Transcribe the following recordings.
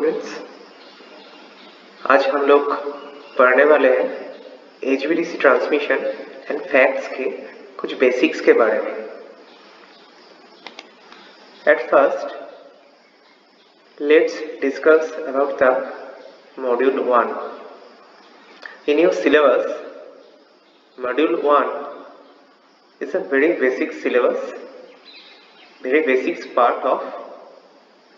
Students, आज हम लोग पढ़ने वाले हैं HVDC ट्रांसमिशन एंड फैक्ट्स के कुछ बेसिक्स के बारे में। At first let's discuss about the module 1। In your syllabus module 1 is a very basic syllabus, very basic part of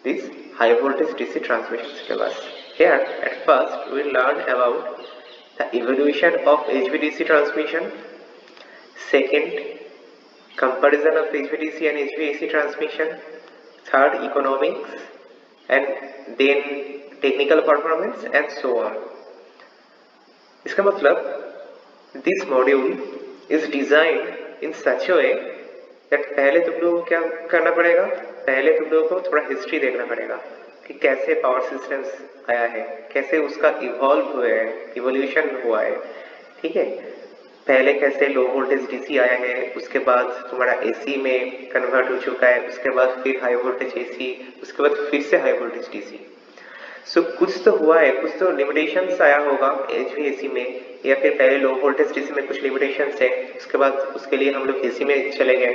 this high voltage DC transmission syllabus. Here at first we learn about the evolution of HVDC transmission, second comparison of HVDC and HVAC transmission, third economics, and then technical performance and so on. इसका मतलब this module is designed in such a way that पहले तुम लोगों को क्या करना पड़ेगा, पहले तुम लोगों को थोड़ा हिस्ट्री देखना पड़ेगा कि कैसे पावर सिस्टम्स आया है, कैसे उसका इवॉल्व हुआ है, इवोल्यूशन हुआ है। ठीक है, पहले कैसे लो वोल्टेज डीसी आया है, उसके बाद तुम्हारा एसी में कन्वर्ट हो चुका है, उसके बाद फिर हाई वोल्टेज एसी, उसके बाद फिर से हाई वोल्टेज डीसी। सो कुछ तो हुआ है, कुछ तो लिमिटेशंस आया होगा HVAC में, या फिर पहले लो वोल्टेज डीसी में कुछ लिमिटेशंस है, उसके बाद उसके लिए हम लोग एसी में चले गए,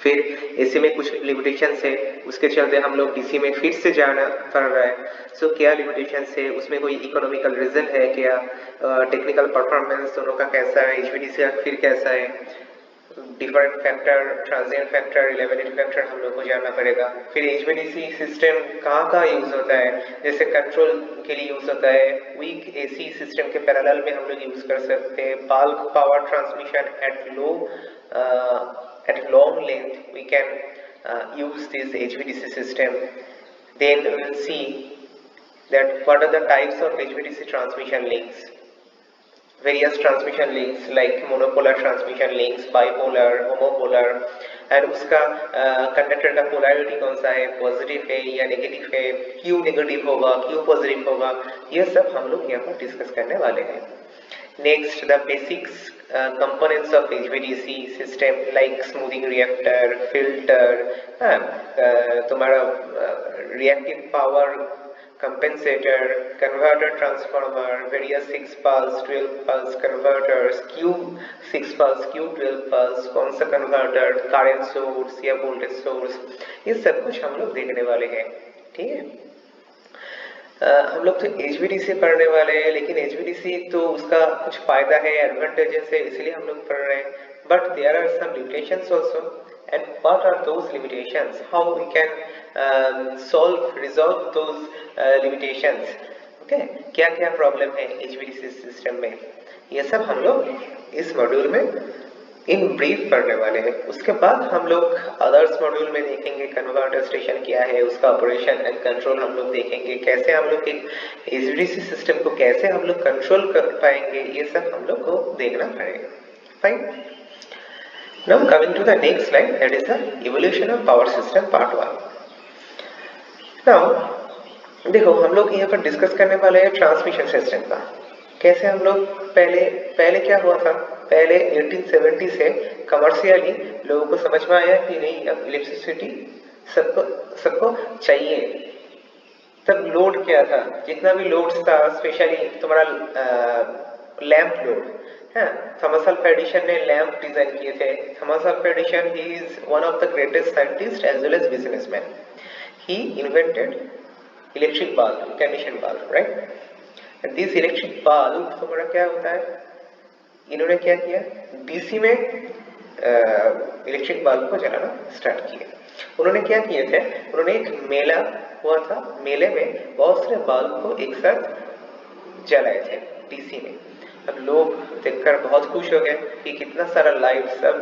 फिर एसी में कुछ लिमिटेशंस है, उसके चलते हम लोग डीसी में फिर से जाना पड़ रहा है। सो क्या लिमिटेशंस है, उसमें कोई इकोनॉमिकल रीजन है क्या, टेक्निकल परफॉर्मेंस दोनों का कैसा है, HVDC का फिर कैसा है, different factor, transient factor, relevant factor हम लोग को जानना पड़ेगा। फिर HVDC सिस्टम कहाँ यूज होता है, जैसे कंट्रोल के लिए यूज होता है, वीक एसी सिस्टम के पैरेलल में हम लोग यूज कर सकते हैं, bulk power transmission at long length we can use this HVDC system. Then we will see that what are the types of HVDC transmission links. Various transmission links like monopolar transmission links, bipolar, homopolar, and उसका conductor का polarity कौन सा है, positive है या negative है, क्यों negative होगा, क्यों पॉजिटिव होगा, ये सब हम लोग यहाँ पर डिस्कस करने वाले हैं। Next, the basics components of HVDC system like smoothing reactor, filter, तुम्हारा reactive power compensator, converter transformer, various 6 pulse, 12 pulse converters, Q 6 pulse, Q 12 pulse, कौन सा converter, current source या voltage source, ये सब कुछ हम लोग देखने वाले हैं। ठीक है, हम लोग तो HVDC पढ़ने वाले हैं, लेकिन HVDC तो उसका कुछ फायदा है, एडवांटेजेस है, इसलिए हम लोग पढ़ रहे हैं, but there are some limitations also, and what are those limitations, how we can resolve those limitations. Okay, क्या क्या प्रॉब्लम है HVDC सिस्टम में, ये सब हम लोग इस मॉड्यूल में इन ब्रीफ पढ़ने वाले हैं। उसके बाद हम लोग अदर्स मॉड्यूल में देखेंगे कन्वर्टर स्टेशन क्या है, उसका ऑपरेशन एंड कंट्रोल हम लोग देखेंगे, कैसे हम लोग एक HVDC सिस्टम को कैसे हम लोग कंट्रोल कर पाएंगे, ये सब हम लोग को देखना पड़ेगा। Fine, now coming to the next slide, that is the evolution of power system part 1। Now देखो, हम लोग यहाँ पर डिस्कस करने वाले हैं ट्रांसमिशन सिस्टम का, कैसे हम लोग पहले क्या हुआ था, पहले 1870 से कमर्शियली लोगों को समझ में आया कि नहीं, अब इलेक्ट्रिसिटी सबको चाहिए। तब लोड क्या था, जितना भी लोड था, स्पेशली तुम्हारा लैंप लोड है, थॉमस अल्वा एडिसन ने लैंप डिजाइन किए थे। Thomas Alva Edison he is one of the greatest scientist as well as businessman. He invented electric bulb, incandescent bulb, right. This electric bulb तुम्हारा क्या होता है, इन्होंने क्या किया, डीसी में इलेक्ट्रिक बल्ब को जलाना स्टार्ट किया। उन्होंने क्या किए थे, उन्होंने एक मेला हुआ था, मेले में बहुत सारे बल्ब को एक साथ जलाए थे डीसी में। अब लोग देखकर बहुत खुश हो गए कि कितना सारा लाइट, सब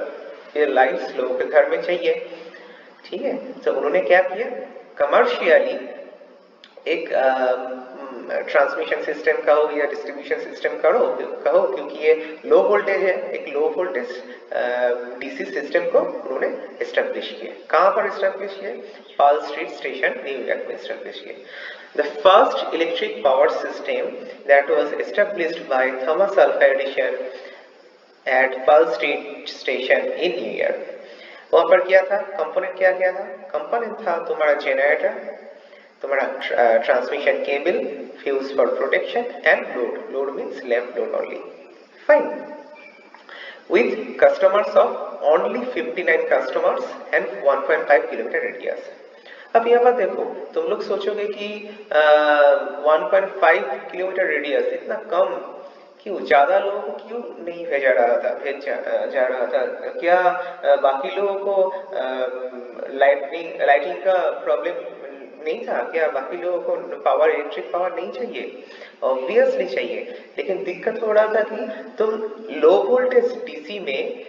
ये लाइट्स लोगों के घर में चाहिए। ठीक है, तो उन्होंने क्या किया, कमर्शियली एक ट्रांसमिशन सिस्टम कहो या डिस्ट्रीब्यूशन सिस्टम कहो, क्योंकि ये लो वोल्टेज है, एक लो वोल्टेज डीसी सिस्टम को उन्होंने एस्टेब्लिश किया। कहाँ पर एस्टेब्लिश किया, पाल स्ट्रीट स्टेशन, न्यूयॉर्क में एस्टेब्लिश किया। The first electric power system that was established by Thomas Alva Edison at Pearl Street Station in New York। वहाँ पर क्या था, कंपोनेंट क्या था, कंपोनेंट था तुम्हारा जनरेटर, तुम्हारा transmission cable, fuse for protection and load means lamp load only. Fine. with customers of only 59 customers and 1.5 kilometre radius. अब यहाँ पर देखो, तुम लोग सोचोगे कि 1.5 किलोमीटर रेडियस इतना कम क्यों, ज्यादा लोगों को क्यों नहीं भेजा जा रहा था? क्या बाकी लोगों को लाइटिंग का प्रॉब्लम नहीं था? क्या बाकी लोगों को पावर, इलेक्ट्रिक पावर नहीं चाहिए? ऑब्वियसली चाहिए, लेकिन दिक्कत हो रहा था कि तुम लो वोल्टेज डीसी में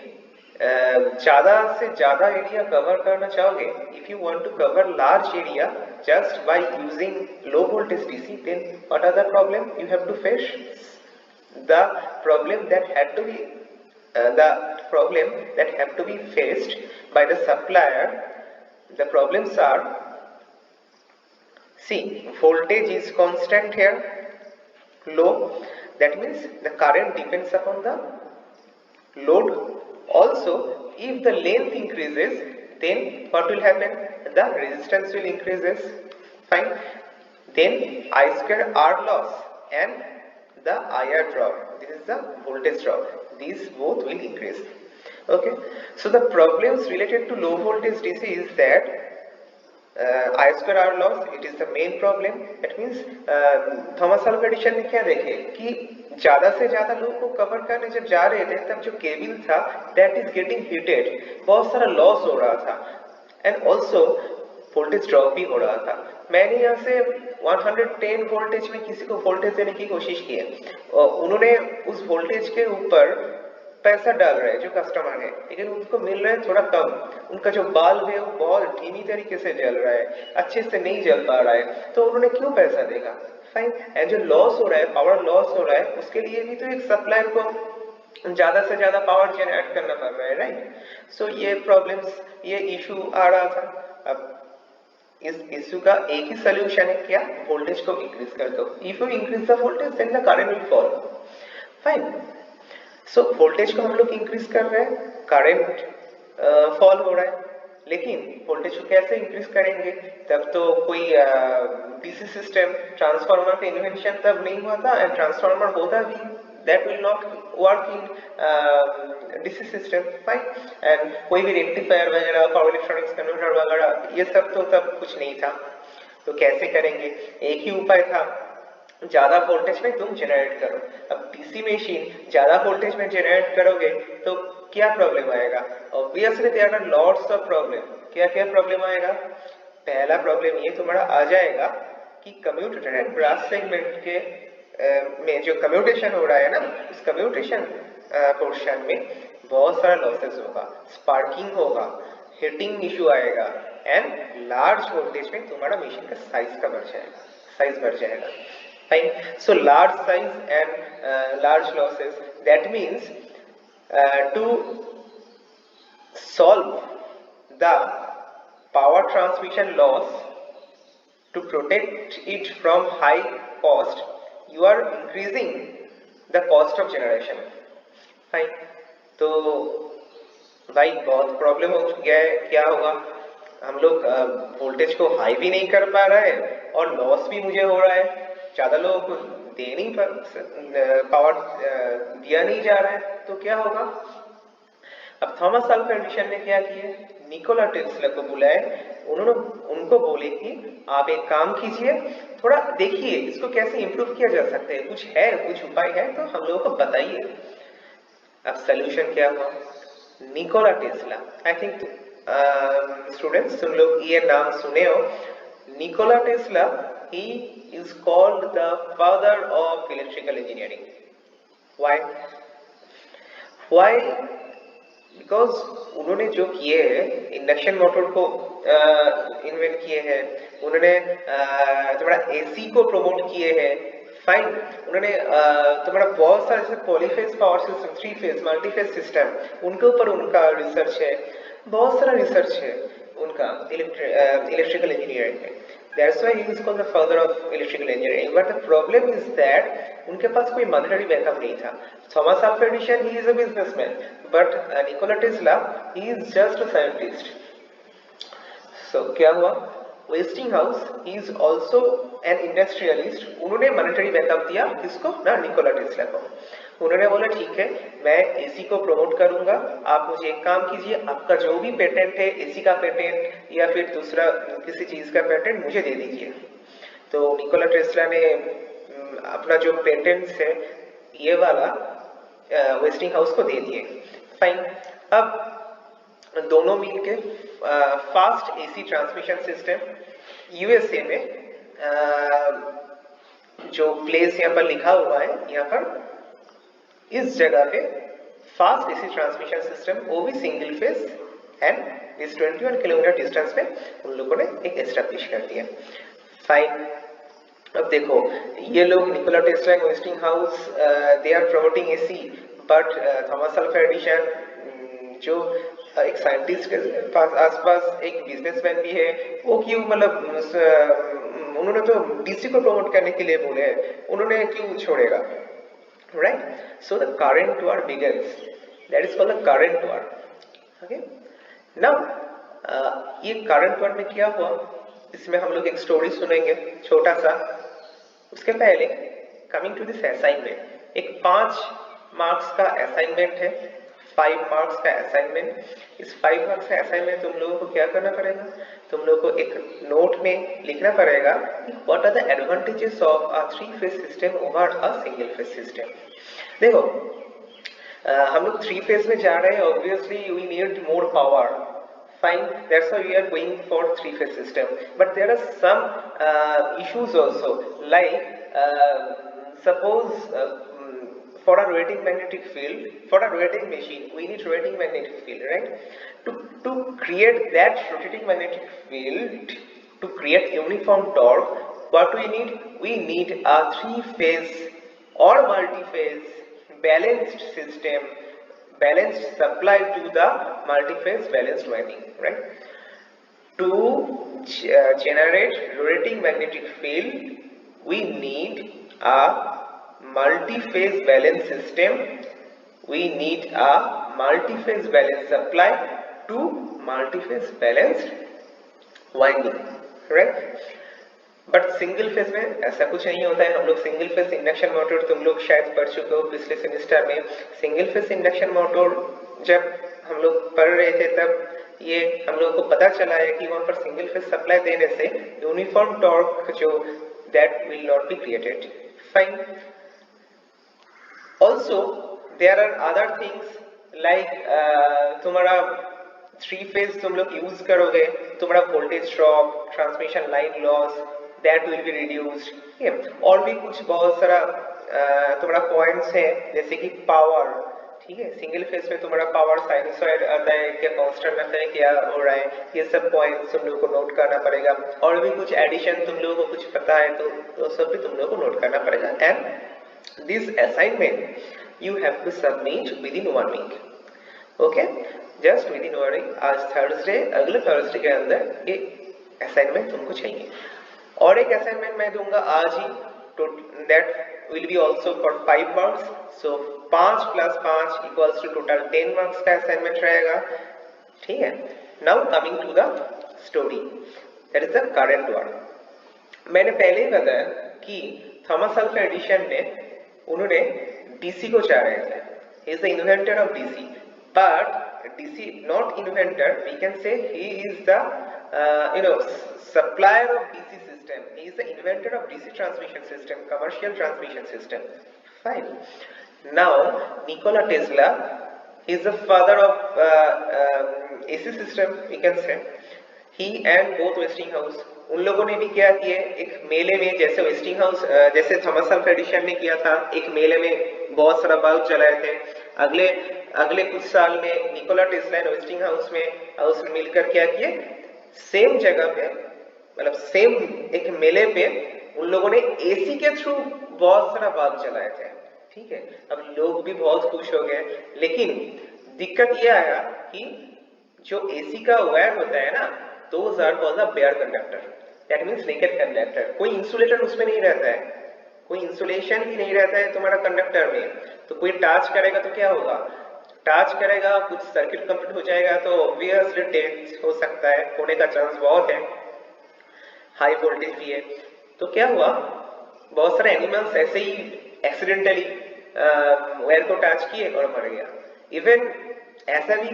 ज्यादा से ज्यादा एरिया कवर करना चाहोगे। If you want to cover large area just by using low voltage DC, then what are the problem you have to face? The problem that have to be faced by the supplier, the problems are, see, voltage is constant here, low, that means the current depends upon the load. Also, if the length increases, then what will happen? The resistance will increases. Fine. Then I square R loss and the IR drop, this is the voltage drop, these both will increase. Okay, so the problems related to low voltage DC is that I square R loss, it is the main problem. That means Thomas Alva addition ने क्या देखे कि ज्यादा से ज्यादा लोगों को cover करने जब जा रहे थे, तब जो केबल था दैट इज गेटिंग हीटेड, बहुत सारा लॉस हो रहा था, एंड ऑल्सो वोल्टेज ड्रॉप भी हो रहा था। मैंने यहाँ से 110 वोल्टेज में किसी को वोल्टेज देने की कोशिश की है, और उन्होंने उस वोल्टेज के ऊपर पैसा डाल रहे हैं जो कस्टमर है, लेकिन उनको मिल रहा है थोड़ा कम। उनका जो बल्ब है वो बहुत धीमी तरीके से जल रहा है, अच्छे से नहीं जल पा रहा है, तो उन्होंने क्यों पैसा देगा? फाइन। एंड जो लॉस हो रहा है, पावर लॉस हो रहा है, उसके लिए भी तो एक सप्लायर को ज्यादा से ज्यादा पावर जनरेट करना पड़ रहा है, राइट? सो ये प्रॉब्लम्स, ये इशू आ रहा था। अब इस इश्यू का एक ही सोल्यूशन है, क्या? वोल्टेज को इंक्रीज कर दो। If you increase the voltage then the current will fall. Fine. So voltage को हम लोग इंक्रीज कर रहे हैं, करंट फॉल हो रहा है, लेकिन वोल्टेज को कैसे इंक्रीज करेंगे? तब तो कोई डीसी सिस्टम, ट्रांसफार्मर का इन्वेंशन तब नहीं हुआ था, एंड ट्रांसफार्मर होता भी that will not work in DC system, fine। and कोई भी रेक्टिफायर वगैरह, पावर इलेक्ट्रॉनिक्स कन्वर्टर वगैरह, ये सब तो तब कुछ नहीं था, तो कैसे करेंगे? एक ही उपाय था, ज्यादा वोल्टेज में तुम जनरेट करो। अब डीसी मशीन ज्यादा वोल्टेज में जनरेट करोगे तो क्या प्रॉब्लम आएगा? Obviously there are lots of problem. क्या क्या प्रॉब्लम आएगा? पहला प्रॉब्लम ये तुम्हारा आ जाएगा कि कम्यूटेटर एंड ब्रास सेगमेंट के में जो कम्यूटेशन हो रहा है ना, उस कम्यूटेशन पोर्शन में बहुत सारा लॉसेस होगा, स्पार्किंग होगा, हीटिंग इशू आएगा, एंड लार्ज वोल्टेज में तुम्हारा मशीन का साइज का बढ़ जाएगा, fine. So large size and large losses, that means to solve the power transmission loss, to protect it from high cost, you are increasing the cost of generation, fine। तो भाई बहुत problem हो गया है। क्या होगा? हम लोग वोल्टेज को हाई भी नहीं कर पा रहा है और लॉस भी मुझे हो रहा है, ज्यादा लोगों को दे नहीं पावर दिया नहीं जा रहा है, तो क्या होगा? अब थॉमस अल्वा एडिशन ने क्या किया? निकोला टेस्ला को बुलाए, उनको बोले कि आप एक काम कीजिए, थोड़ा देखिए इसको कैसे इंप्रूव किया जा सकता है, कुछ उपाय है तो हम लोगों को बताइए। अब सॉल्यूशन क्या हुआ? Nikola Tesla, I think students तुम लोग ये नाम सुने हो, Nikola Tesla, he is called the father of electrical engineering. Why? Because उन्होंने जो किए हैं, इंडक्शन मोटर को इन्वेंट किए हैं, उन्होंने तुम्हारा एसी को प्रमोट किए हैं, फाइन। उन्होंने तुम्हारा बहुत सारे जैसे polyphase power system, 3 phase multiphase system, उनके ऊपर उनका रिसर्च है, बहुत सारा रिसर्च है उनका इलेक्ट्रिकल इंजीनियरिंग में। That's why he is called the father of electrical engineering. But the problem is that उनके पास कोई monetary backup नहीं था। Thomas Alva Edison, he is a businessman, but Nikola Tesla, he is just a scientist. So क्या हुआ? Wasting house is also an industrialist. उन्होंने monetary backup दिया किसको ना, निकोला टेस्ला को। उन्होंने बोला ठीक है मैं एसी को प्रमोट करूंगा, आप मुझे एक काम कीजिए, आपका जो भी पेटेंट है एसी का पेटेंट या फिर दूसरा किसी चीज का पेटेंट मुझे दे दीजिए। तो निकोला टेस्ला ने अपना जो पेटेंट्स है ये वाला वेस्टिंग हाउस को दे दिए। फाइन, अब दोनों मिलके fast AC transmission system USA में जो प्लेस यहाँ पर लिखा हुआ है, यहाँ पर इस जगह पे फास्ट एसी ट्रांसमिशन सिस्टम वो भी सिंगल फेज एंड इस 21 किलोमीटर डिस्टेंस पे उन लोगों ने एक एस्टेब्लिश कर दिया। फाइन, अब देखो ये लोग Nikola Tesla and Westinghouse they are promoting AC, but Thomas Alva Edison जो एक साइंटिस्ट के पास आसपास एक बिजनेसमैन भी है, वो क्यों मतलब उन्होंने तो डीसी को प्रमोट करने के लिए बोले हैं, उन्होंने क्यों छोड़ेगा, right? So the current war begins, that is called the current war. Okay, now ये करंट वॉर में क्या हुआ, इसमें हम लोग एक स्टोरी सुनेंगे छोटा सा। उसके पहले कमिंग टू दिस असाइनमेंट, एक 5 मार्क्स का असाइनमेंट है, 5 मार्क्स का असाइनमेंट। इस 5 मार्क्स का असाइनमेंट तुम लोगों को क्या करना पड़ेगा, तुम लोगों को एक नोट में लिखना पड़ेगा what are the advantages of a 3 phase system over a single phase system. देखो हम लोग 3 फेज में जा रहे हैं, obviously we need more power, fine, that's why we are going for 3 phase system, but there are some issues also, like suppose for a rotating magnetic field, for a rotating machine we need rotating magnetic field, right? To create that rotating magnetic field, to create uniform torque, what we need a 3 phase or multi-phase balanced system, balanced supply to the multi-phase balanced winding, right? To generate rotating magnetic field we need a multi-phase balance system, we need a multi-phase balance supply to multi-phase balanced winding, right? But single phase में ऐसा कुछ नहीं होता है। हम लोग single phase induction motor, तुम लोग शायद पढ़ चुके हो पिछले सेमेस्टर में, सिंगल फेज इंडक्शन मोटर जब हम लोग पढ़ रहे थे तब ये हम लोगों को पता चला है कि वहां पर सिंगल फेज सप्लाई देने से यूनिफॉर्म टॉर्क जो that will not be created. Fine, also there are other things like तुम्हारा 3 फेज तुम लोग यूज करोगे, तुम्हारा voltage drop, transmission line loss that will be reduced, ठीक है? और भी कुछ बहुत सारा तुम्हारा पॉइंट्स है, जैसे कि पावर, ठीक है? सिंगल फेज में तुम्हारा पावर साइनसॉइड आता है क्या, कांस्टेंट आता है क्या हो रहा है, ये सब पॉइंट्स तुम लोगों को नोट करना पड़ेगा। और भी कुछ एडिशन तुम लोगों को कुछ पता है तो सब भी तुम लोगों को नोट करना पड़ेगा। And this assignment you have to submit within 1 week, okay? Just within 1 week. आज थर्सडे, अगले थर्सडे के अंदर ये असाइनमेंट तुमको चाहिए। और एक असाइनमेंट मैं दूंगा आज ही, तो that will be also for 5 marks, so 5 + 5 equals to total 10 marks का असाइनमेंट रहेगा, ठीक है? Now coming to the story, that is the current war. मैंने पहले ही बताया कि थॉमस अल्वा एडिशन ने उन्होंने डीसी को चाह रहे थे, he is the inventor of DC, but DC not inventor, we can say he is the supplier of DC system, he is the inventor of DC transmission system, commercial transmission system. Fine, now Nikola Tesla is the father of AC system, we can say. He and both Westinghouse, उन लोगों ने भी क्या किया, एक मेले में, जैसे वेस्टिंगहाउस जैसे थॉमस अल्वा एडिशन ने किया था, एक मेले में बहुत सारा बल्ब जलाए थे। अगले कुछ साल में निकोला टेस्ला और वेस्टिंगहाउस में मिलकर क्या किए, सेम जगह पे, मतलब सेम एक मेले पे उन लोगों ने एसी के थ्रू बहुत सारा बल्ब जलाए थे, ठीक है? अब लोग भी बहुत खुश हो गए, लेकिन दिक्कत ये आया कि जो एसी का वायर होता है ना, those are called the bare conductor, that means naked conductor. कोई इंसुलेटर उसमें नहीं रहता है, कोई इंसुलेशन ही नहीं रहता है तुम्हारा कंडक्टर में, तो कोई टच करेगा तो क्या होगा, टच करेगा कुछ सर्किट कंप्लीट हो जाएगा, तो ऑब्वियसली डेथ हो सकता है, होने का चांस बहुत है। हाई वोल्टेज भी है। तो क्या हुआ, बहुत सारे एनिमल्स ऐसे ही एक्सीडेंटली वायर को टच किए और मर गया। इवन ऐसा भी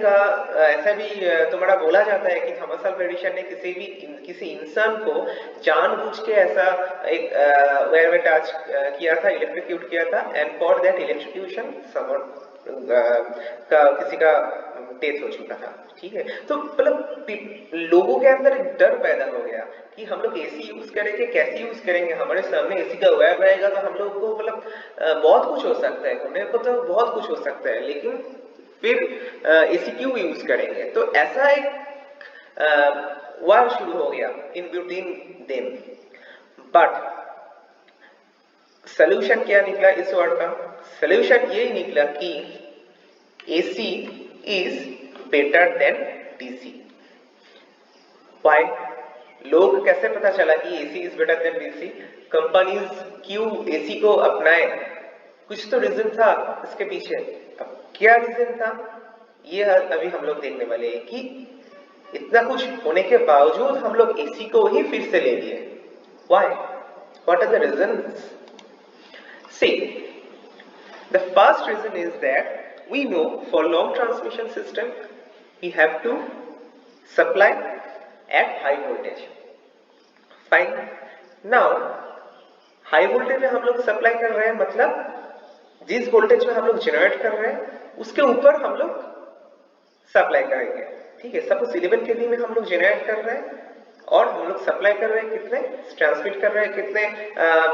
तुम्हारा बोला जाता है कि थॉमस अल्वा एडिसन ने किसी इंसान को जानबूझ के ऐसा एक वायर में टच किया था, इलेक्ट्रिक्यूट किया था, and for that electrocution someone किसी का डेथ हो चुका था। ठीक है, तो मतलब लोगों के अंदर एक डर पैदा हो गया कि हम लोग एसी यूज करेंगे, कैसे यूज करेंगे, हमारे सामने एसी का वायर रहेगा तो हम लोग को मतलब बहुत कुछ हो सकता है, होने को तो बहुत कुछ हो सकता है, लेकिन फिर एसी क्यों यूज करेंगे। तो ऐसा एक वार शुरू हो गया in between them. But solution क्या निकला इस वार का? सोल्यूशन ये निकला कि AC is better than DC. Why? लोग कैसे पता चला कि AC is better than DC? Companies क्यों एसी को अपनाए? कुछ तो रीजन था इसके पीछे। अब क्या रीजन था ये अभी हम लोग देखने वाले हैं कि इतना कुछ होने के बावजूद हम लोग एसी को ही फिर से ले लिए। Why? What are the reasons? See, the first reason is that we know for long transmission system we have to supply at high voltage. Fine. Now high voltage में हम लोग सप्लाई कर रहे हैं, मतलब जिस वोल्टेज में हम लोग जनरेट कर रहे हैं उसके ऊपर हम लोग सप्लाई करेंगे। ठीक है, सपोज 11 kV में हम लोग जनरेट कर रहे हैं और हम लोग सप्लाई कर रहे हैं कितने, ट्रांसमिट कर रहे हैं कितने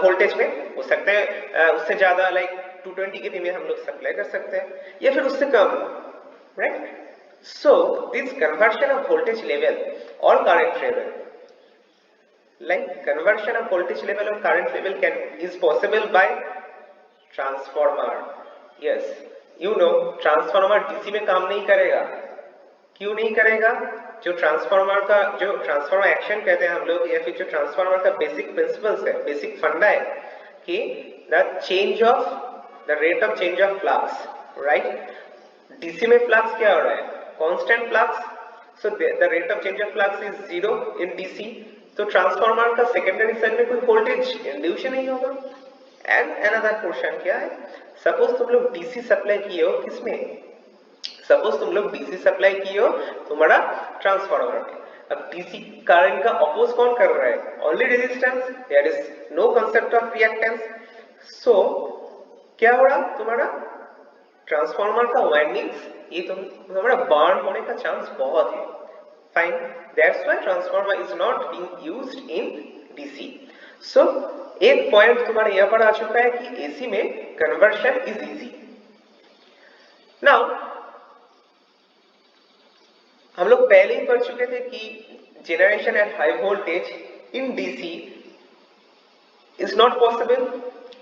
वोल्टेज में, हो सकते हैं उससे ज्यादा लाइक 220 kV में हम लोग सप्लाई कर सकते हैं या फिर उससे कम, right? So this conversion of voltage level और current level, like conversion of voltage level or current level is possible by transformer. Yes, you know transformer DC में काम नहीं करेगा। क्यों नहीं करेगा? जो ट्रांसफार्मर एक्शन कहते हैं हम लोग, या फिर जो ट्रांसफार्मर का बेसिक प्रिंसिपल्स है, बेसिक फंडा है कि the rate of change of flux, right? DC में फ्लक्स क्या हो रहा है? Constant flux, so the rate of change of flux is 0 in DC. तो ट्रांसफार्मर का सेकेंडरी साइड में कोई वोल्टेज इंड्यूस नहीं होगा। एंड अनदर पोर्शन क्या है, सपोज तुम लोग डीसी सप्लाई किए हो, किसमें? सपोज तुम लोग डीसी सप्लाई किए हो तुम्हारा ट्रांसफार्मर में। अब डीसी करंट का अपोज कौन कर रहा है? Only resistance, there is no concept of reactance. So क्या हो रहा, तुम्हारा ट्रांसफार्मर का वाइंडिंग्स ये तुम्हारा बर्न होने का चांस बहुत है। Fine, that's why transformer is not being used in DC. So एक पॉइंट तुम्हारा यहां पर आ चुका है कि एसी में कन्वर्शन इज इजी। नाउ हम लोग पहले ही पढ़ चुके थे कि generation at high voltage in DC is not possible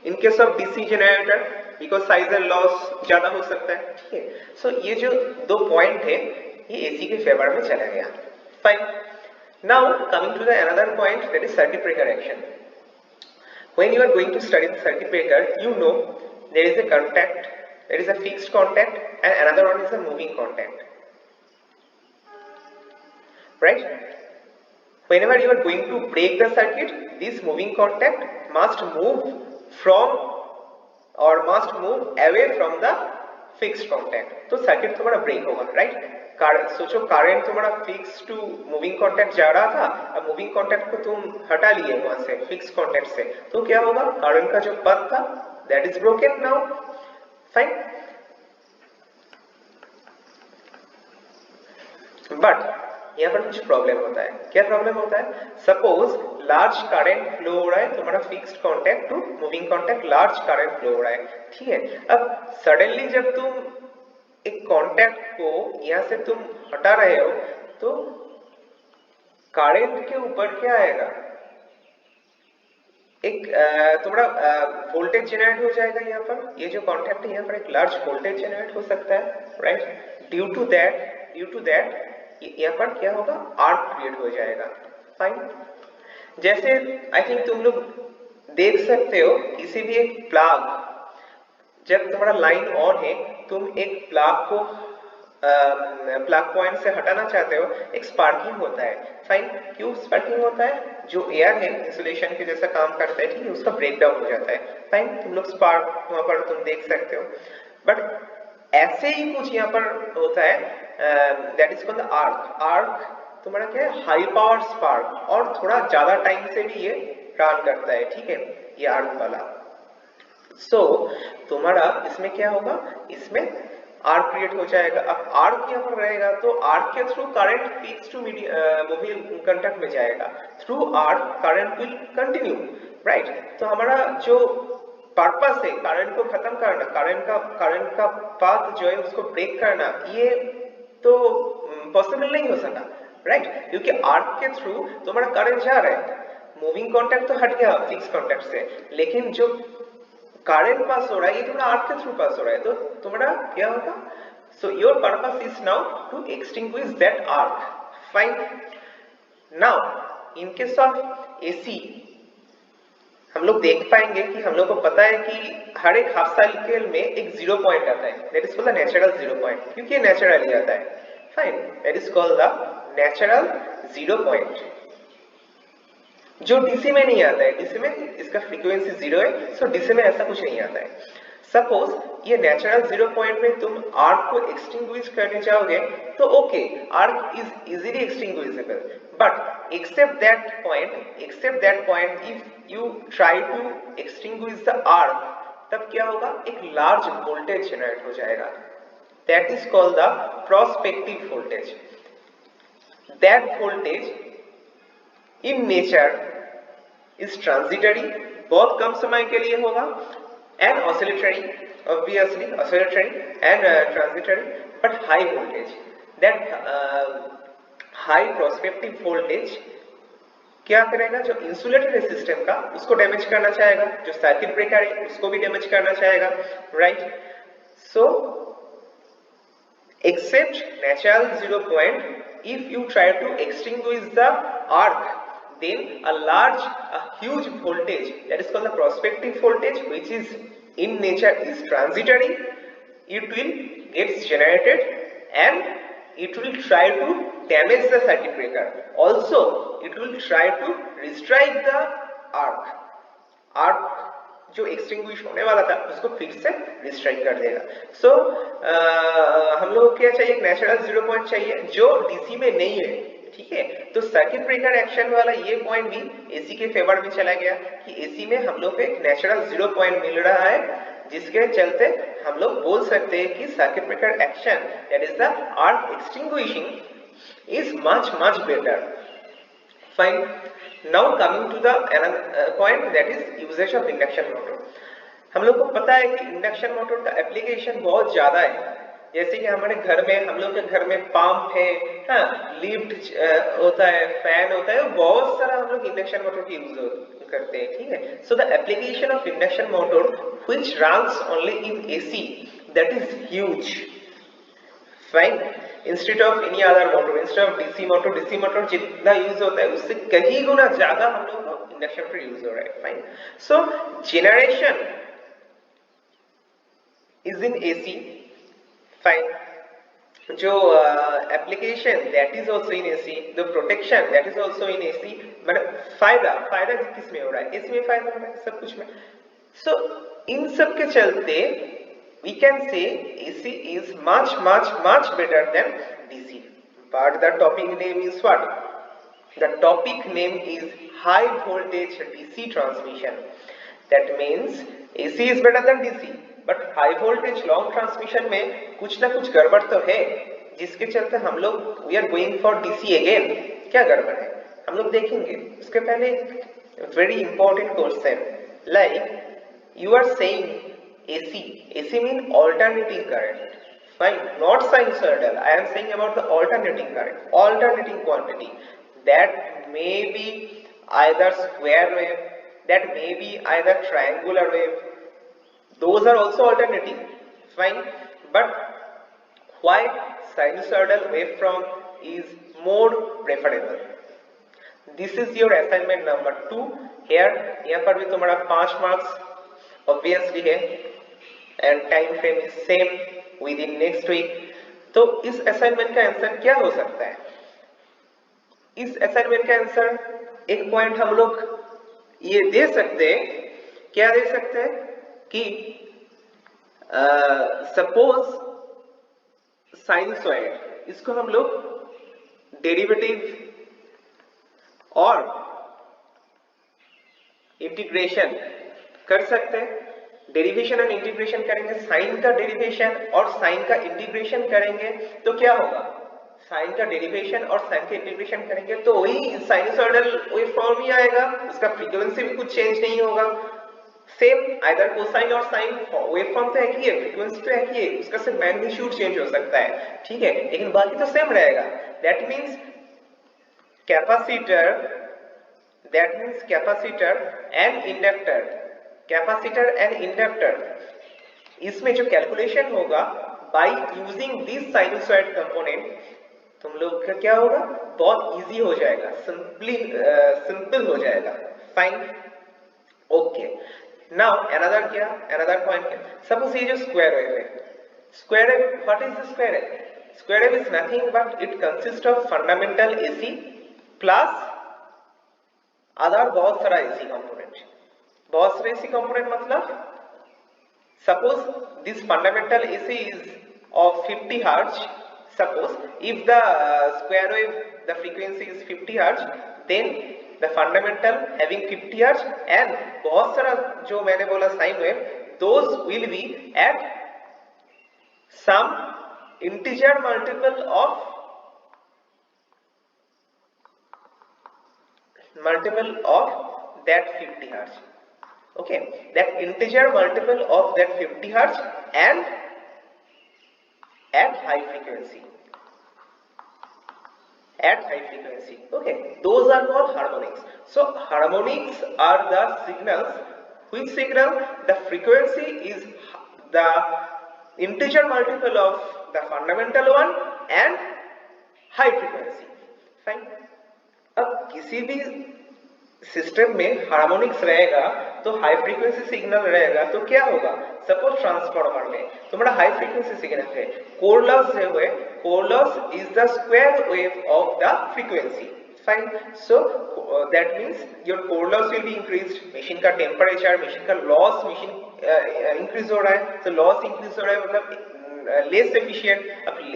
in case of DC generator because size and loss ज्यादा हो सकता है। ठीक है, सो ये जो दो पॉइंट है ये एसी के फेवर में चला गया। Fine, now coming to the another point, that is circuit breaker action. When you are going to study the circuit breaker, you know there is a contact, there is a fixed contact and another one is a moving contact, right? Whenever you are going to break the circuit, this moving contact must move from or must move away from the fixed contact, तो circuit तुम्हारा break होगा, right? सोचो current तुम्हारा fix to moving contact जा रहा था, अब moving contact को तुम हटा लिए वहां से, फिक्स कांटेक्ट से, तो क्या होगा? करंट का जो पथ था that is broken now. Fine, but यहाँ पर कुछ प्रॉब्लम होता है। क्या प्रॉब्लम होता है? सपोज लार्ज करंट फ्लो हो रहा है, तुम्हारा fixed contact to moving contact large current flow हो रहा है। ठीक है, अब सडनली जब तुम एक कांटेक्ट को यहां से तुम हटा रहे हो तो करंट के ऊपर क्या आएगा? एक तुम्हारा वोल्टेज जनरेट हो जाएगा यहाँ पर। ये जो कांटेक्ट है यहाँ पर एक लार्ज वोल्टेज जनरेट हो सकता है, राइट? ड्यू टू दैट यहाँ पर क्या होगा? आर्क क्रिएट हो जाएगा। फाइन, जैसे आई थिंक तुम लोग देख सकते हो किसी भी एक प्लग, जब तुम्हारा लाइन ऑन है तुम एक प्लग को प्लग पॉइंट से हटाना चाहते हो, एक स्पार्किंग होता है। फाइन, क्यों स्पार्किंग होता है? जो एयर है इंसुलेशन के जैसा काम करता है, ठीक है, उसका ब्रेक डाउन हो जाता है। फाइन, तुम लोग स्पार्क वहां पर तुम देख सकते हो। बट ऐसे ही कुछ यहाँ पर होता है, that is called arc. Arc तुम्हारा क्या है? हाई पावर स्पार्क, और थोड़ा ज्यादा टाइम से भी ये रन करता है, ठीक है, ये आर्क वाला। सो तुम्हारा इसमें क्या होगा? इसमें आर्क क्रिएट हो जाएगा। अब आर्क यहाँ पर रहेगा तो आर्क के through current peaks to mobile conduct में जाएगा। Through arc current will continue, right? तो हमारा जो पर्पस है करंट को खत्म करना, करंट का पाथ जो है उसको ब्रेक करना, ये तो पॉसिबल नहीं हो सका, राइट? क्योंकि आर्क के थ्रू तुम्हारा करंट जा रहा है, मूविंग कॉन्टैक्ट तो हट गया फिक्स कॉन्टैक्ट से, लेकिन जो करंट पास हो रहा है ये तुम्हारा आर्क के थ्रू पास हो रहा है, तो तुम्हारा क्या होगा? So your purpose is now to extinguish that arc. Fine, now in case of AC हम लोग देख पाएंगे कि हम लोग को पता है कि हर एक हाफ साइकिल में एक जीरो पॉइंट आता है, that is called the natural zero point, क्योंकि ये नेचुरली आता है। Fine, that is called the natural zero point, जो डीसी में नहीं आता है। डीसी में इसका फ्रीक्वेंसी जीरो है, सो डीसी में ऐसा कुछ नहीं आता है। सपोज ये नेचुरल जीरो पॉइंट में तुम आर्क को एक्सटिंग्विश करने चाहोगे तो okay, arc is easily extinguishable, but except that point if you try to extinguish the arc, तब क्या होगा? एक लार्ज वोल्टेज जनरेट हो जाएगा, that is called the prospective voltage. That voltage in nature is transitory, बहुत कम समय के लिए होगा, and oscillatory, obviously oscillatory and transitory, but high voltage. That high prospective voltage क्या करेगा? जो इंसुलेटर है सिस्टम का उसको डैमेज करना चाहेगा, जो सर्किट ब्रेकर है उसको भी डैमेज करना चाहेगा, right? So except natural zero point, if you try to extinguish the arc, then a huge voltage, that is called the prospective voltage, which is in nature is transitory, it will gets generated and it will try to damage the circuit breaker. Also it will try to restrike the arc जो extinguish होने वाला था उसको फिर से रिस्ट्राइक कर देगा। सो हम लोग को क्या चाहिए? एक नेचुरल जीरो पॉइंट चाहिए जो डीसी में नहीं है, ठीक है? तो सर्किट ब्रेकर एक्शन वाला ये पॉइंट भी एसी के फेवर में चला गया कि एसी में हम लोग को एक नेचुरल जीरो पॉइंट मिल रहा है, जिसके चलते हम लोग बोल सकते हैं कि circuit breaker action, that is the arc extinguishing, is much better. Fine, now coming to the another point, that is uses of induction motor. हम लोग को पता है कि इंडक्शन मोटर का एप्लीकेशन बहुत ज्यादा है, जैसे कि हमारे घर में, हम लोग के घर में पंप है, हाँ, लिफ्ट होता है, फैन होता है, बहुत सारा हम लोग इंडक्शन मोटर की यूज करते हैं, ठीक है? So the application of induction motor which runs only in AC, that is huge. Fine, instead of any other motor, instead of DC motor जितना यूज होता है उससे कहीं गुना ज्यादा हम लोग को इंडक्शन मोटर यूज हो रहा है। Fine, so generation is in AC. Fine, जो application that is also in AC, the protection that is also in AC, मतलब फायदा किस में हो रहा है? एसी में फायदा हो रहा है सब कुछ में। सो इन सब के चलते we can say AC is much better than DC, but the topic name is what? The topic name is high voltage DC transmission. That means AC is better than DC, but high voltage long transmission में कुछ ना कुछ गड़बड़ तो है, जिसके चलते हम लोग we are going for DC again। क्या गड़बड़ है हम लोग देखेंगे। उसके पहले very important question, like you are saying AC mean alternating current. Fine, not sinusoidal. I am saying about the alternating current, alternating quantity. That may be either square wave, that may be either triangular wave. Those are also alternating. Fine, but why sinusoidal waveform is more preferable? This is your assignment number 2. Here, यहाँ पर भी तुम्हारा 5 marks obviously है, and time frame is same within next week. तो इस assignment का answer क्या हो सकता है? इस असाइनमेंट का आंसर एक पॉइंट हम लोग ये दे सकते हैं, क्या दे सकते हैं कि सपोज साइनसॉइड, इसको हम लोग डेरिवेटिव और इंटीग्रेशन कर सकते हैं। डेरिवेशन और इंटीग्रेशन करेंगे, साइन का डेरिवेशन और साइन का इंटीग्रेशन करेंगे तो क्या होगा? साइन का डेरिवेशन और साइन का इंटीग्रेशन करेंगे तो वही साइनसॉइडल वेवफॉर्म ही आएगा, उसका फ्रीक्वेंसी भी कुछ चेंज नहीं होगा। सेम आइदर कोसाइन और साइन वेवफॉर्म तो एक ही है, फ्रीक्वेंसी तो एक ही है, उसका सिर्फ मैग्नीट्यूड चेंज हो सकता है, ठीक है, लेकिन बाकी तो सेम रहेगा। That means capacitor and inductor, capacitor and inductor, इसमें जो कैलकुलेशन होगा by using this sinusoid component, तुम लोग का क्या होगा? बहुत इजी हो जाएगा, सिंपल हो जाएगा। Fine, okay. Now another point, suppose ये जो स्क्वायर वेव है, square wave, what is the square wave? Square wave is nothing but it consist of fundamental AC plus other बहुत सारा एसी कंपोनेंट। बहुत सारे एसी कंपोनेंट मतलब suppose this fundamental AC is of 50 hertz. Suppose if the square wave, the frequency is 50 hertz, then the fundamental having 50 hertz and बहुत सारा जो मैंने बोला sine wave, those will be at some integer multiple of that 50 hertz. Okay, that integer multiple of that 50 hertz and at high frequency. Okay, those are called harmonics. So harmonics are the signals. Which signal? The frequency is the integer multiple of the fundamental one and high frequency. Fine. अब किसी भी system में harmonics रहेगा तो high frequency signal रहेगा तो क्या होगा? सपोज ट्रांसफार्मर में तुम्हारा हाई फ्रीक्वेंसी सिग्नल है, कोर लॉस जो है, core loss is the square wave of the frequency. Fine, so that means your core loss will be increased, machine का टेम्परेचर, मशीन का लॉस, मशीन इंक्रीज हो रहा है, तो लॉस इंक्रीज हो रहा है मतलब less efficient.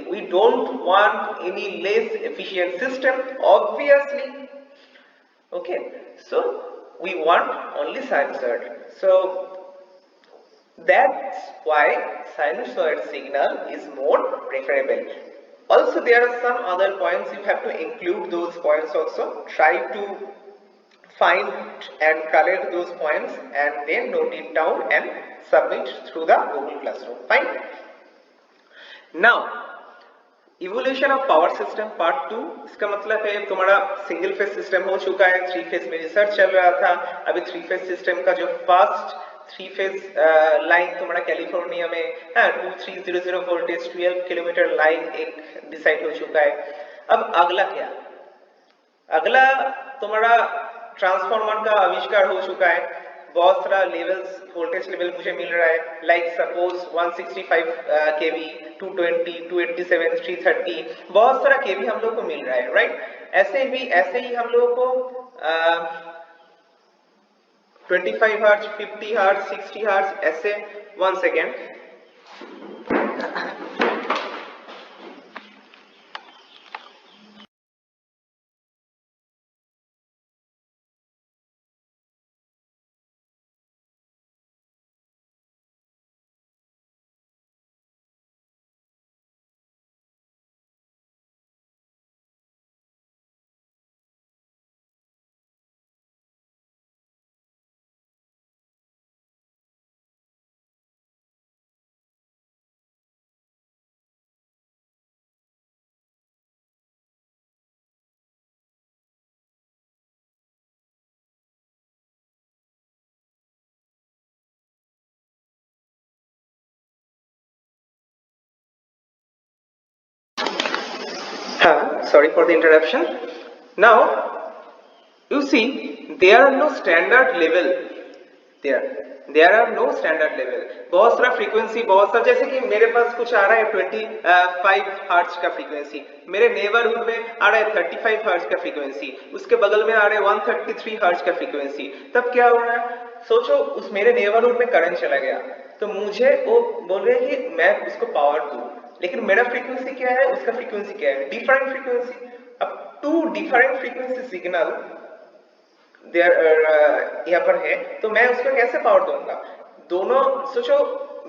We don't want any less efficient system, obviously. Okay, so we want only sinusoid. So that's why sinusoid signal is more preferable. Also, there are some other points, you have to include those points also. Try to find and collect those points and then note it down and submit through the Google Classroom. Fine. Now evolution of power system part 2, इसका मतलब है तुम्हारा single phase system हो चुका है, 3 phase में research चल रहा था, अभी 3 फेज सिस्टम का जो फर्स्ट 3 फेज लाइन तुम्हारा कैलिफोर्निया में 2300 वोल्टेज 12 किलोमीटर लाइन एक डिसाइड हो चुका है। अब अगला क्या? अगला तुम्हारा ट्रांसफार्मर का आविष्कार हो चुका है, बहुत सारा लेवल्स, वोल्टेज लेवल मुझे मिल रहा है, लाइक सपोज 165 केवी, 220, 287, 330, बहुत सारा केवी हम लोग को मिल रहा है, राइट? ऐसे ही हम लोग को 25 हर्ट्ज, 50 हर्ट्ज, 60 हर्ट्ज, ऐसे 1 second, sorry for the interruption. Now you see there are no standard level there are no standard level. बहुत सारा फ्रीक्वेंसी, बहुत सारा, जैसे कि मेरे पास कुछ आ रहा है 25 हर्ट्ज का फ्रीक्वेंसी, मेरे नेबरहुड में आ रहा है 35 हर्ट्ज का फ्रीक्वेंसी, उसके बगल में आ रहा है 133 हर्ट्ज का फ्रीक्वेंसी। तब क्या हो रहा है, सोचो उस मेरे नेबरहुड में करंट चला गया, तो मुझे वो बोल रहे हैं कि मैं उसको पावर दूं, लेकिन मेरा फ्रीक्वेंसी क्या है, उसका फ्रीक्वेंसी क्या है, डिफरेंट फ्रीक्वेंसी। अब टू डिफरेंट फ्रीक्वेंसी सिग्नल यहाँ पर है, तो मैं उसको कैसे पावर दूंगा। दोनों सोचो,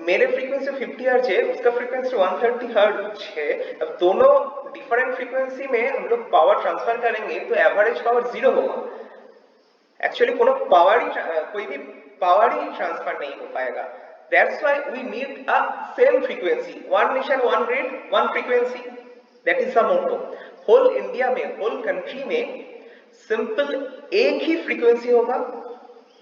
मेरे फ्रीक्वेंसी 50 हर्ट्ज है, उसका फ्रीक्वेंसी 130 हर्ट्ज है। अब दोनों डिफरेंट फ्रीक्वेंसी में हम लोग पावर ट्रांसफर करेंगे तो एवरेज पावर 0 होगा। एक्चुअली कोई भी पावर ही ट्रांसफर नहीं हो पाएगा। That's why we need a same frequency, one nation one rate one frequency, that is the motto. Whole India में, होल कंट्री में सिंपल एक ही फ्रीक्वेंसी होगा।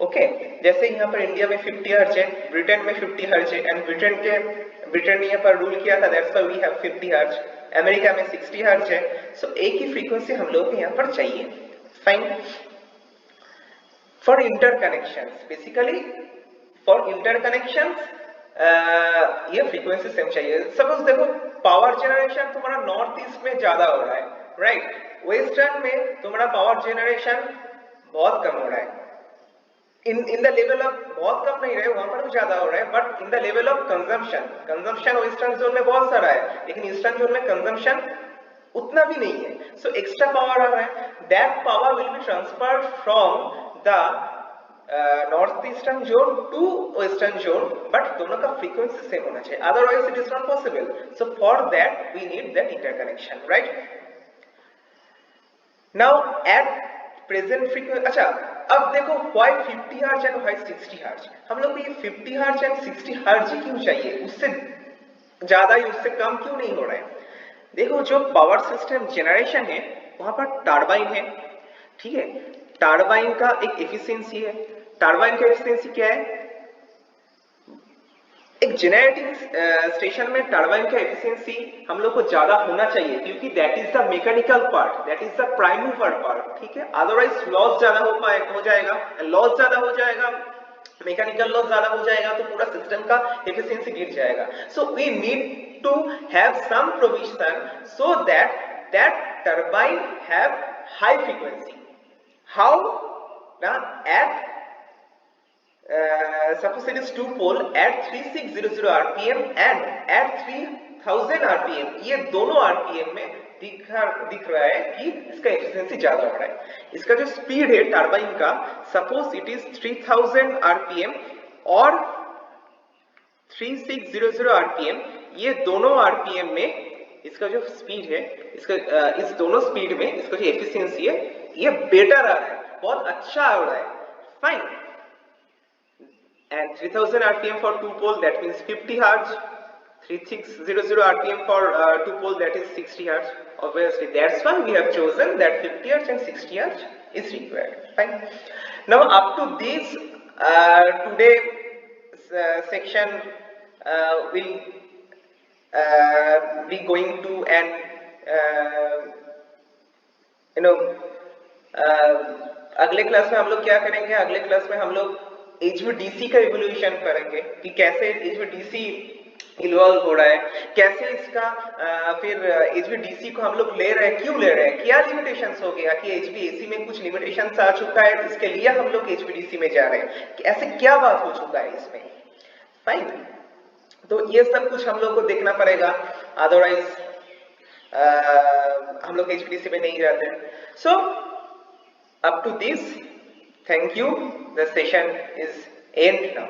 ओके, जैसे यहाँ पर इंडिया में 50 हर्ट्ज है, ब्रिटेन में 50 हर्ट्ज है, एंड ब्रिटेन ने यहाँ पर रूल किया था, that's why we have 50 hertz. America में 60 हर्ट्ज है, सो एक ही फ्रीक्वेंसी हम लोग को यहाँ पर चाहिए। Fine. For interconnections, basically for interconnections ये फ्रीक्वेंसी सेम चाहिए। सपोज देखो, पावर जनरेशन तुम्हारा नॉर्थ ईस्ट में ज्यादा हो रहा है, राइट, वेस्टर्न में तुम्हारा पावर जनरेशन बहुत कम हो रहा है। इन द लेवल ऑफ, बहुत कम नहीं रहे, वहां पर भी ज्यादा हो रहा है, but in the level of consumption western zone में बहुत सारा है, लेकिन ईस्टर्न जोन में कंजम्पशन उतना भी नहीं है। सो एक्स्ट्रा पावर आ रहा है, that power will be transferred from the north eastern zone to western zone, but दोनों का फ्रीक्वेंसी सेम होना चाहिए, otherwise it is not possible. So for that we need that interconnection, right. Now at present frequency, अच्छा अब देखो why 50 hertz and why 60 hertz, हम लोग को ये 50 हर्ट्ज एंड 60 हर्ट्ज ही क्यों चाहिए, उससे ज्यादा या उससे कम क्यों नहीं हो रहा है। देखो, जो पावर सिस्टम जनरेशन है वहां पर टर्बाइन है, ठीक है, टर्बाइन का एक एफिशिएंसी है। टर्बाइन का एफिशिएंसी क्या है, एक जनरेटिंग स्टेशन में टर्बाइन का एफिशिएंसी हम लोग को ज्यादा होना चाहिए, क्योंकि that is the mechanical part, that is the prime mover part, ठीक है। अदरवाइज लॉस ज्यादा हो जाएगा, लॉस ज्यादा हो जाएगा, मैकेनिकल लॉस ज्यादा हो जाएगा, तो पूरा सिस्टम का एफिशिएंसी गिर जाएगा। So we need to have some provision so that that turbine have high frequency. How ना, at suppose it is two pole at 3600 rpm and at 3000 rpm, ये दोनों rpm में दिख रहा है कि इसका एफिशिएंसी ज्यादा हो रहा है। इसका जो स्पीड है टर्बाइन का, सपोज इट इज 3000 rpm और 3600 rpm, ये दोनों rpm में इसका जो स्पीड है, इसका इस दोनों स्पीड में इसका जो एफिशिएंसी है ये बेटर आ रहा है, बहुत अच्छा हो रहा है। Fine. And 3000 rpm for two pole, that means 50 hertz. 3600 rpm for two pole, that is 60 hertz. Obviously, that's why we have chosen that 50 hertz and 60 hertz is required. Fine. Now, up to this today section will be going to an अगले class में हम लोग क्या करेंगे, अगले class में हम लोग HVDC का इवोल्यूशन करेंगे कि कैसे HVDC इवॉल्व हो रहा है, कैसे इसका फिर HVDC को हम लोग ले रहे हैं, क्यों ले रहे हैं, क्या लिमिटेशंस हो गया कि HVAC में कुछ लिमिटेशंस आ चुका है, इसके लिए हम लोग HVDC में जा रहे हैं, ऐसे क्या बात हो चुका है इसमें। फाइन। तो ये सब कुछ हम लोग को देखना पड़ेगा, अदरवाइज हम लोग HVDC में नहीं जाते। सो up to this, thank you, the session is end now.